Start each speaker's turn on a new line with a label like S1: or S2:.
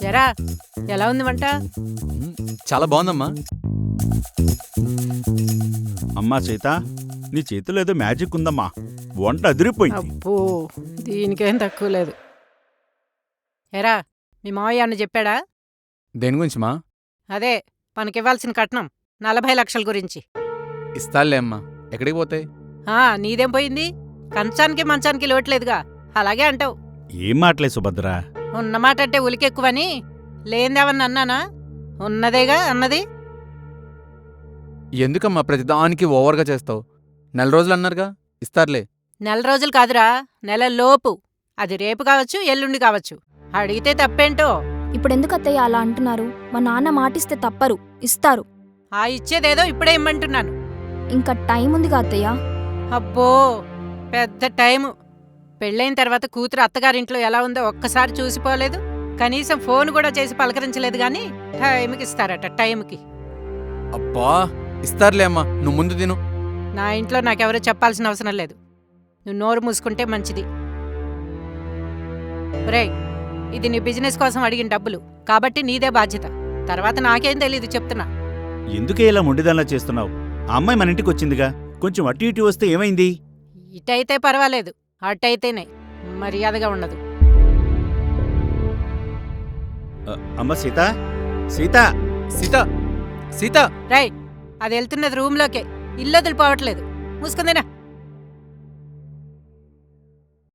S1: ఎరా ఎలా ఉంది వంట?
S2: చాలా బాగుందమ్మా.
S3: అమ్మా సీత, నీ చేతిలో ఏదో మ్యాజిక్ ఉందమ్మా. వంట అదిరిపోయింది.
S1: అబ్బో, దీనికేం తక్కువ లేదు. ఎరా మీ మావయ్య అన్న చెప్పాడా?
S2: దేని గురించి మా?
S1: అదే మనకివ్వాల్సిన కట్నం 40 లక్షల గురించి.
S2: ఇస్తాలే అమ్మా. ఎక్కడికి పోతాయి?
S1: నీదేం పోయింది? కంచానికి మంచానికి లోట్లేదుగా, అలాగే అంటావు.
S3: ఏం మాటలే సుభద్ర.
S1: ఉన్నమాట అంటే ఉలికెక్కువని లేందేవన్న అన్నానా? ఉన్నదేగా అన్నది.
S2: ఎందుకమ్మా ప్రతిదానికి ఓవర్గా చేస్తావు? 4 రోజులు అన్నారుగా, ఇస్తారులే.
S1: 4 రోజులు కాదురా, నెలలోపు. అది రేపు కావచ్చు, ఎల్లుండి కావచ్చు. అడిగితే తప్పేంటో.
S4: ఇప్పుడెందుకు అత్తయ్య అలా అంటున్నారు? మా నాన్న మాటిస్తే తప్పరు, ఇస్తారు.
S1: ఇచ్చేదేదో ఇప్పుడే ఇమ్మంటున్నాను.
S4: ఇంకా టైం ఉందిగా అత్తయ్య.
S1: అబ్బో, పెద్ద టైము. పెళ్ళైన తర్వాత కూతురు అత్తగారింట్లో ఎలా ఉందో ఒక్కసారి చూసిపోలేదు. కనీసం ఫోన్ కూడా చేసి పలకరించలేదు గాని టైంకి ఇస్తారట, టైంకి.
S2: అబ్బా, ఇస్తారులే అమ్మా, నువ్వు ముందు తిను.
S1: నా ఇంట్లో నాకెవరూ చెప్పాల్సిన అవసరం లేదు. నువ్వు నోరు మూసుకుంటే మంచిది. రేయ్, ఇది నీ బిజినెస్ కోసం అడిగిన డబ్బులు కాబట్టి నీదే బాధ్యత. తర్వాత నాకేం తెలీదు చెప్తున్నా.
S3: ఎందుకే ఇలా మొండిదానిలా చేస్తున్నావు? ఆ అమ్మాయి మన ఇంటికి వచ్చిందిగా, కొంచెం అటు ఇటు వస్తే ఏమైంది?
S1: ఇటైతే పర్వాలేదు, అటైతేనే మర్యాదగా ఉండదు.
S3: అమ్మ సీత, సీత.
S2: సీత, సీత.
S1: రేయ్, అది వెళ్తున్నది రూమ్లోకే, ఇల్లు వదిలిపోవట్లేదు. మూసుకుందేనా?